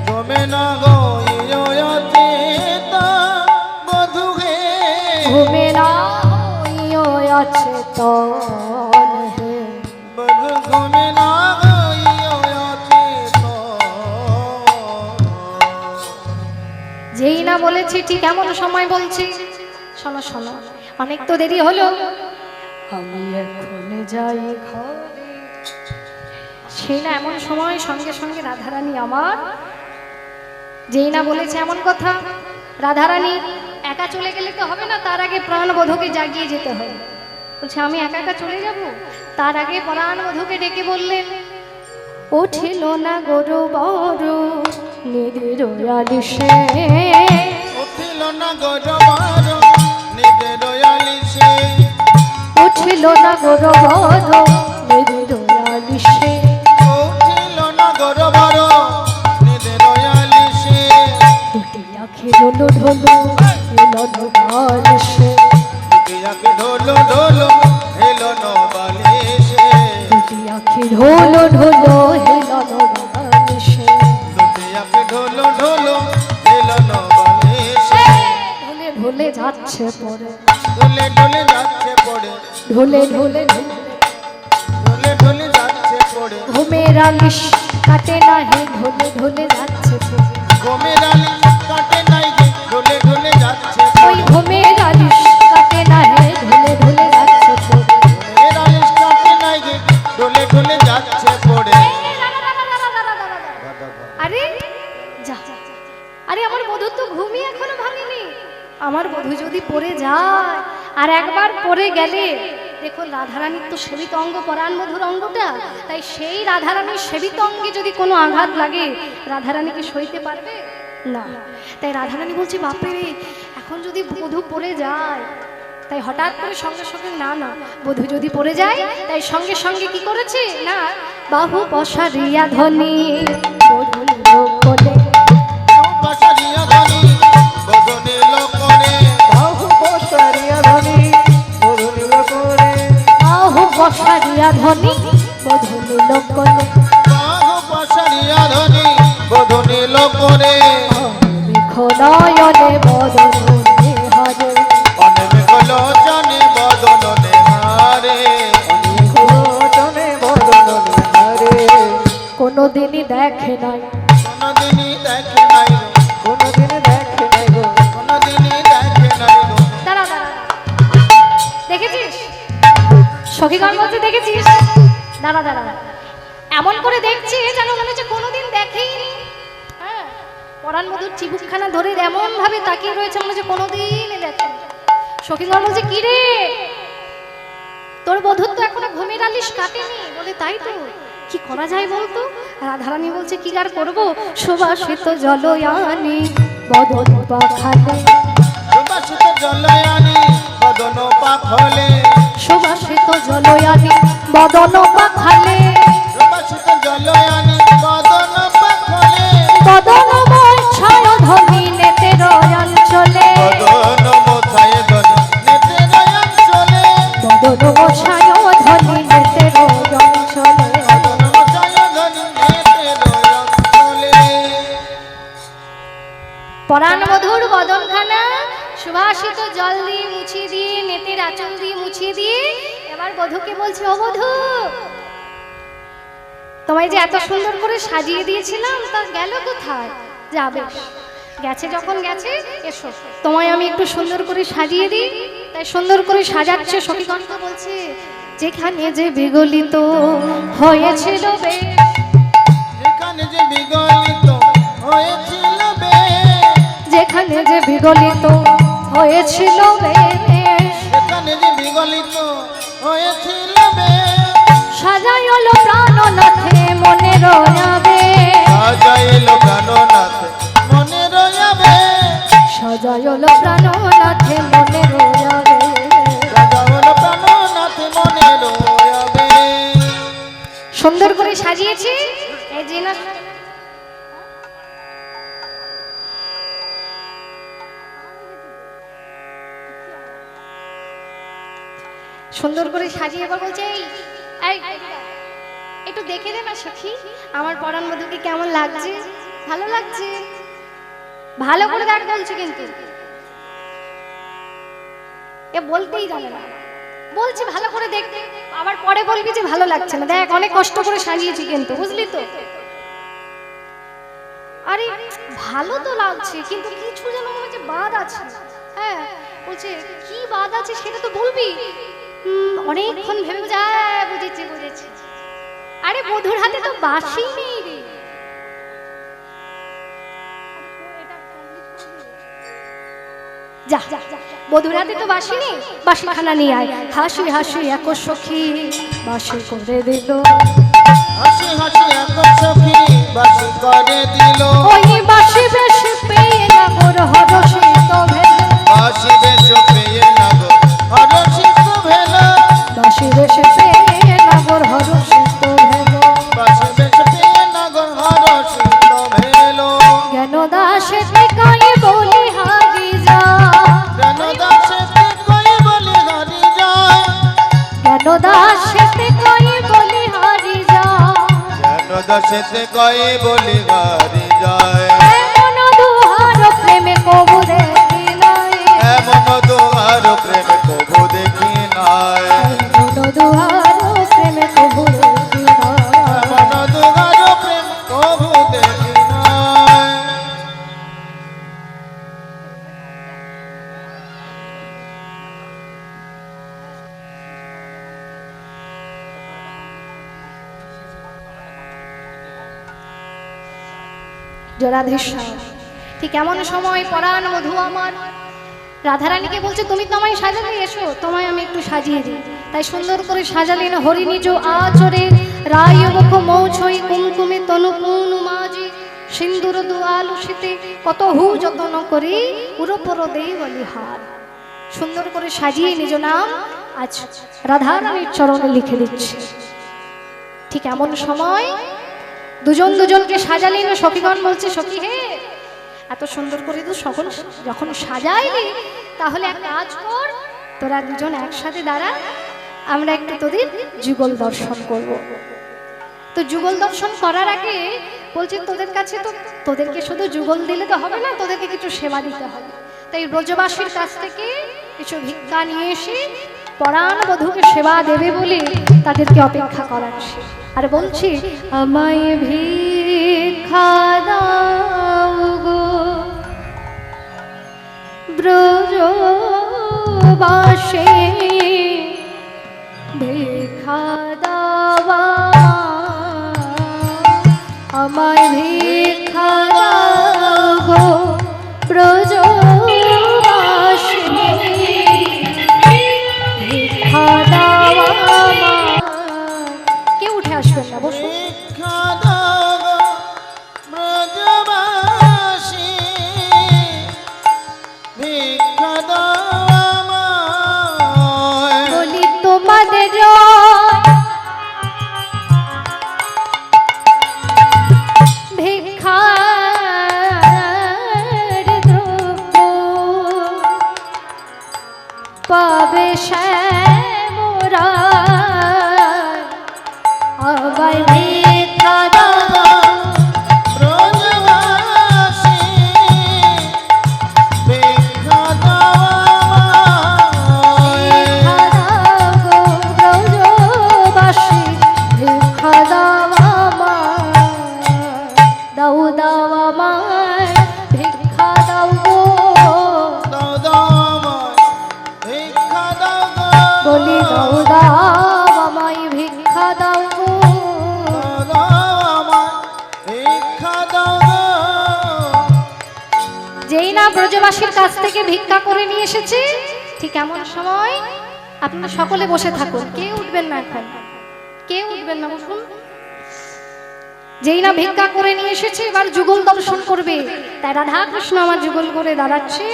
তুমি না গইয়তে তা বধু হে।
ঘুমে না হইয়া চেতন হে,
বধু তুমি না গইয়তে তো।
যেই না বলেছি ঠিক এমন সময় বলছি শোনো শোনো অনেক তো দেরি হলো, আমি এখন যাই ঘরে। সেই না এমন সময় সঙ্গে সঙ্গে রাধারানী আমার, যেই না বলেছে এমন কথা, রাধারানী একা চলে গেলে তো হবে না, তার আগে প্রাণবধূকে জাগিয়ে যেতে হবে। বলছে আমি একা একা চলে যাব, তার আগে প্রাণবধূকে ডেকে বললেন উঠিল না গরু বড় নিদের আলিশে,
উঠিল না গৌরবর নিদের আলিশে।
উঠিল না গরু বড় নিদের আলিশে,
উঠিল না গৌরবর নিদের আলিশে।
দুটি আখি ঢোলো ঢোলো এলো আলিশে,
দুটিয়াকে ঢোলো ঢোলো হেলো নবালিশে।
দুটি আখি ঢোলো ঢোলো এলো আলিশে,
দুটিয়াকে ঢোলো ঢোলো হেলো নবালিশে।
ঢোলে ঢোলে যাচ্ছে পরে,
ঢোলে ঢোলে যাচ্ছে পড়ে,
ঢোলে ঢোলে
ঢোলে ঢোলে যাচ্ছে পড়ে।
ঘুমের আলিশ কাটে না হে, ঢোলে ঢোলে যাচ্ছে পরে,
ঘুমের আলিশ কাটে নাই গে ঢোলে ঢোলে যাচ্ছে
ওই
পড়ে।
ঘুমের আলিশ কাটে না হে, ঢোলে ঢোলে যাচ্ছে পরে।
ঘুমের আলিশ কাটে নাই গে ঢোলে ঢোলে যাচ্ছে পড়ে।
আরে যা, আরে আমার বধূ তো ঘুমিয়ে এখনো ভাঙেনি, আমার বধূ যদি পড়ে যায় আর একবার পড়ে গেলে, দেখুন রাধারানীর তো সেবিত অঙ্গ পরাণ মধুর অঙ্গটা, তাই সেই রাধারানীর সেবিত অঙ্গে যদি কোনো আঘাত লাগে রাধারানী কি সইতে পারবে না। তাই রাধারানী বলছে বাপরে এখন যদি বধূ পড়ে যায়, তাই হঠাৎ করে সঙ্গে সঙ্গে না না বধূ যদি পড়ে যায়, তাই সঙ্গে সঙ্গে কি করেছে না বাহু পসারিয়া ধনী বধূ কোলে,
পাশারিয়া ধনী বদনে লোকনে।
বাহু পসারিয়া ধনী পাশারিয়া ধনী বধূ লোকনে
বাহু পাশারিয়া ধনী বধূ নীল করে
নয়নে বদনে হরে
অনেক হলো জানে বদনে হারে
জনে বদনে হারে
কোনোদিনই দেখে নাই
কোনদিনই দেখে নাই গো
কোনদিন দেখে নাই গো
কোনদিনই দেখে নাই গো
দাঁড়া দাঁড়া দেখেছিস সখীগণ বলছে দেখেছিস দাঁড়া দাঁড়া এমন করে দেখছে যেন মনে হচ্ছে কোনোদিন দেখেইনি হ্যাঁ পরাণ মধুর চিবুকখানা ধরে এমন ভাবে তাকিয়ে রয়েছে মনে হচ্ছে কোনোদিনই দেখে সখীগণ বলছে কি রে তোর বধূর তো এখনো ঘুমের আলিশ কাটেনি বলে তাই তো কি করা যায় বলতো রাধারানী বলছে কি আর করবো সুবাসিত জলয়ানি বদন পাখালে
সুবাসিত জলয়ানি বদন পাখলে
সুবাসিত জলয়ানি বদন পাখালে
সুবাসিত জলয়ানি বদন পাখলে
বদনময় ছায় ধনী নেতের অঞ্চলে
বদন মোছায় ধন নেতে নয়ন চলে
বদনময় ছায় ধনী নেতের অঞ্চলে
বদন মোছায় ধন নেতে নয়ন চলে
পরাণ মধুর বদনখানা সুবাসিত জল দিয়ে মুছিয়ে দিয়ে নেতের আঁচল দিয়ে মুছিয়ে দিয়ে এবার বধূকে বলছে ও বধূ তোমায় যে এত সুন্দর করে সাজিয়ে দিয়েছিলাম তা গেল কোথায় যাবে গেছে যখন গেছে এসো তোমায় আমি একটু সুন্দর করে সাজিয়ে দিই তাই সুন্দর করে সাজাচ্ছে সখীকণ্ঠ বলছে যেখানে যে বিগলিত হয়েছিল বেশ
যেখানে যে বিগলিত হয়েছিল
যেখানে যে বিগলিত হয়েছিল বেশ
যেখানে যে বিগলিত হয়েছিল
সাজাইল প্রাণনাথে মনে রয়াবে
সাজাইল প্রাণনাথ মনে রয়াবে
সাজাইল প্রাণনাথে মনে রয়াবে
সাজাইল প্রাণনাথ মনে রয়াবে
সুন্দর করে সাজিয়েছি এই যে না সুন্দর করে সাজিয়ে এবার বলছে এই একটু দেখে দে না সখী আমার পরাণ মধুকে কেমন লাগছে ভালো লাগছে ভালো করে দেখ বলছে কিন্তু এ বলতেই জানে না বলছি ভালো করে দেখতে আবার পরে বলবি যে ভালো লাগছে না দেখ অনেক কষ্ট করে সাজিয়েছি কিন্তু বুঝলি তো আরে ভালো তো লাগছে কিন্তু কিছু যেন মনে হচ্ছে বাদ আছে হ্যাঁ বলছে কি বাদ আছে সেটা তো বলবি অনেকক্ষণ ভেবে যা বুঝেছি বুঝেছি আরে বধুর হাতে তো বাঁশি নেই রে যা বধুর হাতে তো বাঁশি নেই বাঁশি খানা নিয়ে আয় হাসি হাসি এক সখী বাঁশি করে দিল
হাসি হাসি এক সখী বাসি করে দিল
ওই বাঁশি বেশ পেয়ে নাগর হরষিত ভেল
বাসি বেশ পেয়ে নাগর হরষিত ভেল
বাঁশি বেশ পেয়ে নাগর হরষিত ভেল
বাসি বেশ পেয়ে নাগর হরষিত ভেল
জ্ঞান দাসে কাই বলি হারি যা
জ্ঞান দাসে কই বলি হারি যায়
জ্ঞান দাসে কাই বলি হারি যা
জ্ঞান দাসে কই বলি হারি যায়
এমন দুহার প্রেমে কবু দেখি নাই
এমন দুহার প্রেম কবু দেখি নাই
এমন দুহার প্রেমে কবু দেখি নাই
এমন দুহার প্রেম কবু দেখি নাই
জরাধীশ্বর ঠিক এমন সময় পরাণ মধু আমার রাধারানীকে বলছে তুমি তো আমায় সাজালে এসো তোমায় আমি একটু সাজিয়ে দিই তাই সুন্দর করে সাজালেন হরিনিজ আচরে রায় মুখ মৌছই কুমকুমে তনুকুন মাঝি সিন্দুর দুয়ালুষিতে কত হু যত্ন করি পুরোপুর দেই বলিহার সুন্দর করে সাজিয়ে নিজ নাম আজ রাধারানীর চরণে লিখে দিচ্ছে ঠিক এমন সময় দুজন দুজনকে সাজালেন সখীগণ বলছে সখী হে এত সুন্দর করে তো সকল যখন সাজাইলি তাহলে এক কাজ কর তোরা দুজন একসাথে দাঁড়া আমরা একটু তোদের যুগল দর্শন করব। তো যুগল দর্শন করার আগে বলছি তোদের কাছে তো তোদেরকে শুধু যুগল দিলে তো হবে না, তোদেরকে কিছু সেবা দিতে হবে। তাই ব্রজবাসীর কাছ থেকে কিছু ভিক্ষা নিয়ে এসে পরাণ বধূকে সেবা দেবে বলে তাদেরকে অপেক্ষা করাচ্ছি। আর বলছি, আমায় ভিক্ষা দাও গো ব্রজবাসী, ভিক্ষা দাও, আমায় ভিক্ষা দাও গো ব্রজবাসী, ভিক্ষা দাও আমায়। কেউ উঠে আসবেন না, বসুন।
ভিক্ষা দাও গো ব্রজবাসী, ভিক্ষা দাও আমায়।
বলি তোমাদের ভিক্ষার দ্রব্য পাবে শ্যামরা, আমায় ভিক্ষা দাও
ব্রজবাসী, ভিক্ষা দাও আমায়।
ব্রজবাসী, ভিক্ষা দাও আমায়, দাও দাও আমায় ভিক্ষা দাও গো,
দাও দাও আমায় ভিক্ষা দাও গো।
বলি দাও দাও আমায় ভিক্ষা দাও গো।
দাও দাও আমায় ভিক্ষা দাও গো।
যেই না ব্রজবাসীর কাছ থেকে ভিক্ষা করে নিয়ে এসেছে, ঠিক এমন সময় আপনারা সকলে বসে থাকুন, কেউ উঠবেন না, এখন কেউ উঠবেন না, বসুন। যেই না ভিক্ষা করে নিয়ে এসেছে এবার যুগল দর্শন করবে। তাই রাধা কৃষ্ণ আমার যুগল করে দাঁড়াচ্ছে,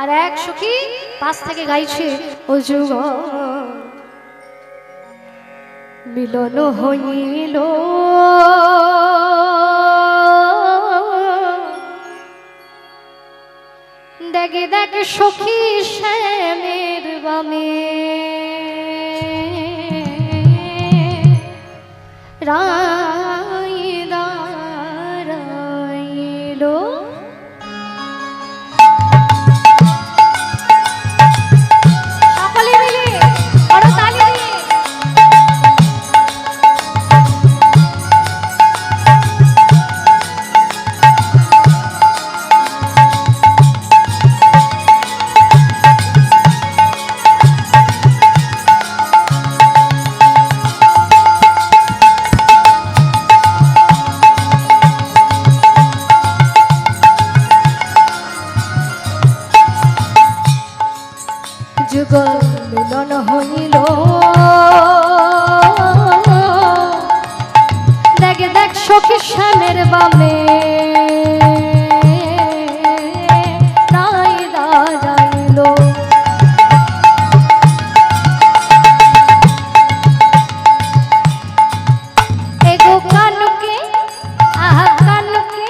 আর এক সখী পাশ থেকে গাইছে, ও যুগল মিলন হইল দেখে দেখে সখী শ্যামের বামে, রাই দাঁড়াইল। সকলে মিলে বড় তালি দিয়ে যুগল মিলন হইল দেখ দেখ সখী শ্যামের বামে, রাই দাঁড়াইল। এগো কানুকে আহা কানুকে,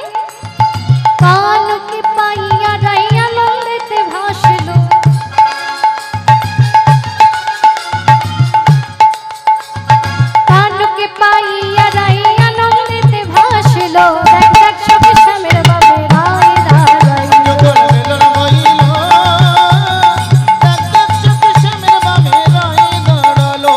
কানুকে পাইয়া রাইয়া নন্দেতে ভাসল, কানুকে পাইয়া রাইয়া নন্দেতে ভাসল, দেখ দেখ সখী শ্যামের বামে, রাই দাঁড়াইল।
যুগল মিলন হইল, দেখ দেখ সখী শ্যামের বামে রাই দাঁড়ালো।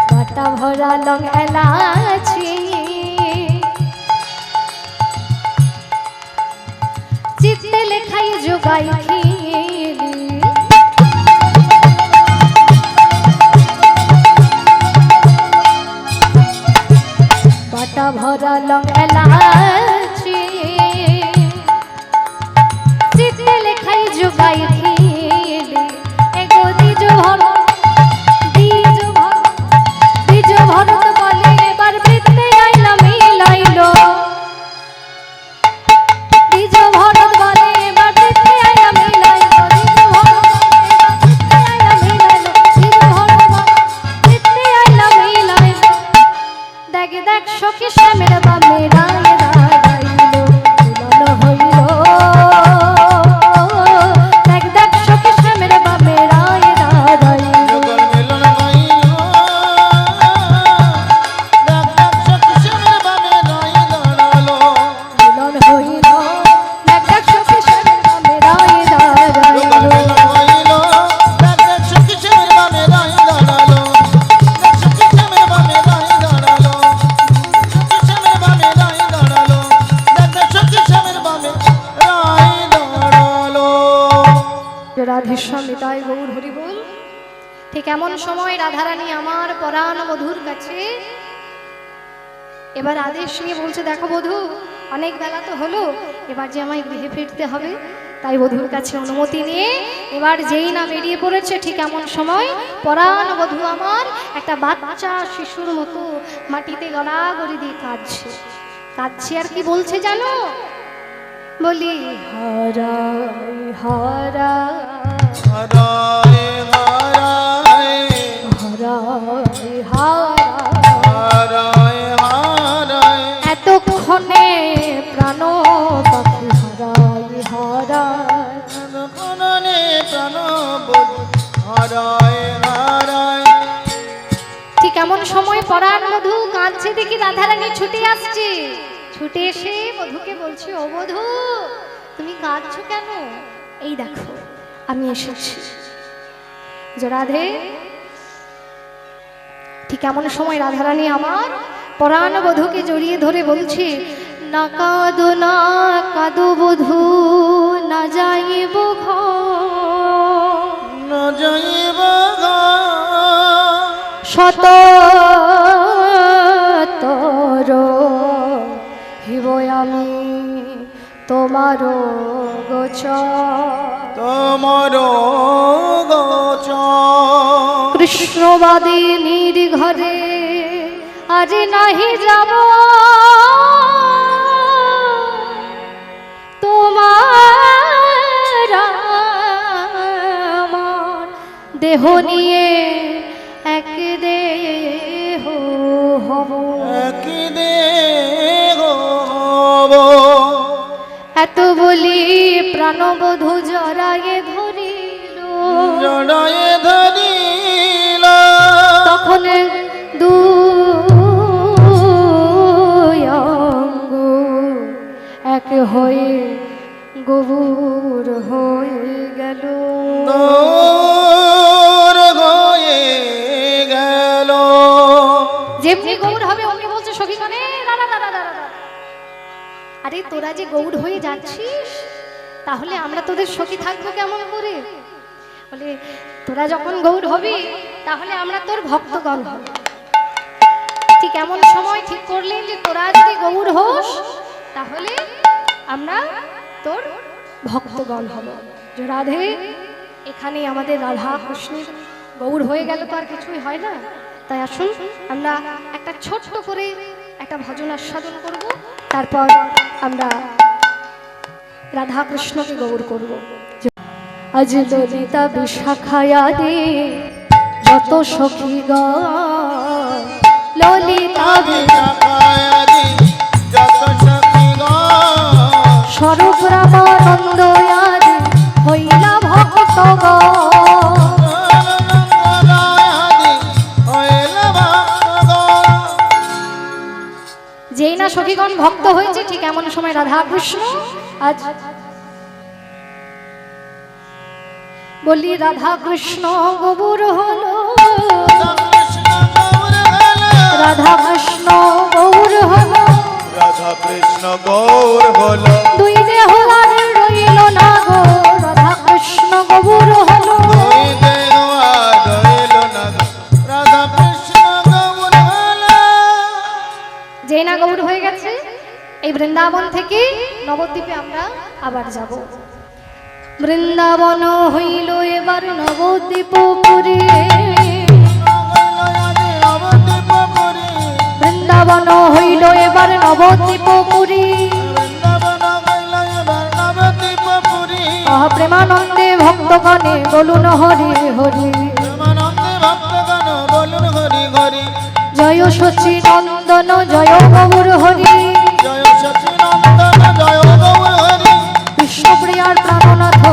বাটা ভরা লং এলাচি, চিত্তে লেখাই যোগাই খিলি, বাটা ভরা লং এলাচি, চিত্তে লেখাই যোগাই খিলি, এগো দ্বিজ ভর দ্বিজ ভর নিতাই গৌর হরি বল। ঠিক এমন সময় রাধারানী আমার পরাণ বধূর কাছে এবার আদেশ নিয়ে বলছে, দেখো বধূ, অনেক বেলা তো হলো, এবার যে আমায় গৃহে ফিরতে হবে। তাই বধূর কাছে অনুমতি নিয়ে এবার যেই না বেরিয়ে পড়েছে, ঠিক এমন সময় পরাণ বধূ আমার একটা বাচ্চা শিশুর মতো মাটিতে গড়াগড়ি দিয়ে কাঁদছে। কাঁদছে আর কি বলছে জানো? বলি হারাই হারাই
হারায় হারায়
হারাই হারাই
হারায় হারায়
এতক্ষণে প্রাণ পাখি হারাই হারাই।
কোননে প্রাণবোধ হারায় হারায়।
ঠিক এমন সময় পরাণ বধূ কাঁদছে দেখি রাধারানী ছুটে আসছে। ছুটে এসে বধূকে বলছে, ও বধূ, তুমি কাঁদছো কেন? এই দেখো আমি এসেছি। যে রাধে, ঠিক এমন সময় রাধারানী আমার পরাণ বধূকে জড়িয়ে ধরে বলছে, না কাঁদো না কাঁদো বধূ, না যাইব ঘর,
না যাইব
শত তর হিব আমি তোমার গোচর।
তোমার গোচ
কৃষ্ণবাদী নির্ঘরে আজ নাহি যাব, তোমার আমার দেহ নিয়ে এক দেহ হব।
কি দেহ হব।
এত বলি প্রাণবধূ জড়ায়ে ধরিল,
জড়ায়ে ধরিল
তখন দুই অঙ্গ এক হয়ে গভীর হয়ে গেল।
দূর হয়ে গেল।
যেমনি গৌর হবে অমনি বলছে, সখীগণে দাঁড়া দাঁড়া দাঁড়া দাঁড়া। আরে তোরা যে গৌর হয়ে যাচ্ছিস, তাহলে আমরা তোদের সখী থাকবো কেমন করে? বলে, তোরা যখন গৌর হবি তাহলে আমরা তোর ভক্তগণ হব। ঠিক এমন সময় ঠিক করলেন যে তোরা যদি গৌর হোস তাহলে আমরা তোর ভক্তগণ হব। যে রাধে, এখানে আমাদের রাধা কৃষ্ণের গৌর হয়ে গেল তো আর কিছুই হয় না। তাই আসুন আমরা একটা ছোট্ট করে একটা ভজন আস্বাদন করব, তারপর আমরা রাধা কৃষ্ণকে গৌর করব। আজ ললিতা বিশাখায়া দে যত সখী গান, ললিতা
বিশাখায়াদি যত সখীগণ,
স্বরূপ রামানন্দ আদি হইলা ভক্তগণ। যেই না সখীগণ ভক্ত হয়েছে, ঠিক এমন সময় রাধা কৃষ্ণ আজ বলি রাধা কৃষ্ণ গৌর হলো, রাধা কৃষ্ণ গৌর হলো,
রাধা কৃষ্ণ গৌর হলো,
দুই দেহ আর রইল না গো, রাধা কৃষ্ণ গৌর হলো।
দুই দেহ আর রইল না গো, রাধা কৃষ্ণ গৌর হলো।
যেই না গৌর হয়ে গেছে, এই বৃন্দাবন থেকে নবদ্বীপে আমরা আবার যাব। বৃন্দাবন হইল এবার নবদ্বীপপুরী, বৃন্দাবন হইল এবার নবদ্বীপপুরী। প্রেমানন্দে ভক্তগণে বলুন হরি হরি, জয় সচিনন্দন জয় গৌর হরি, বিষ্ণুপ্রিয়ার প্রাণনাথ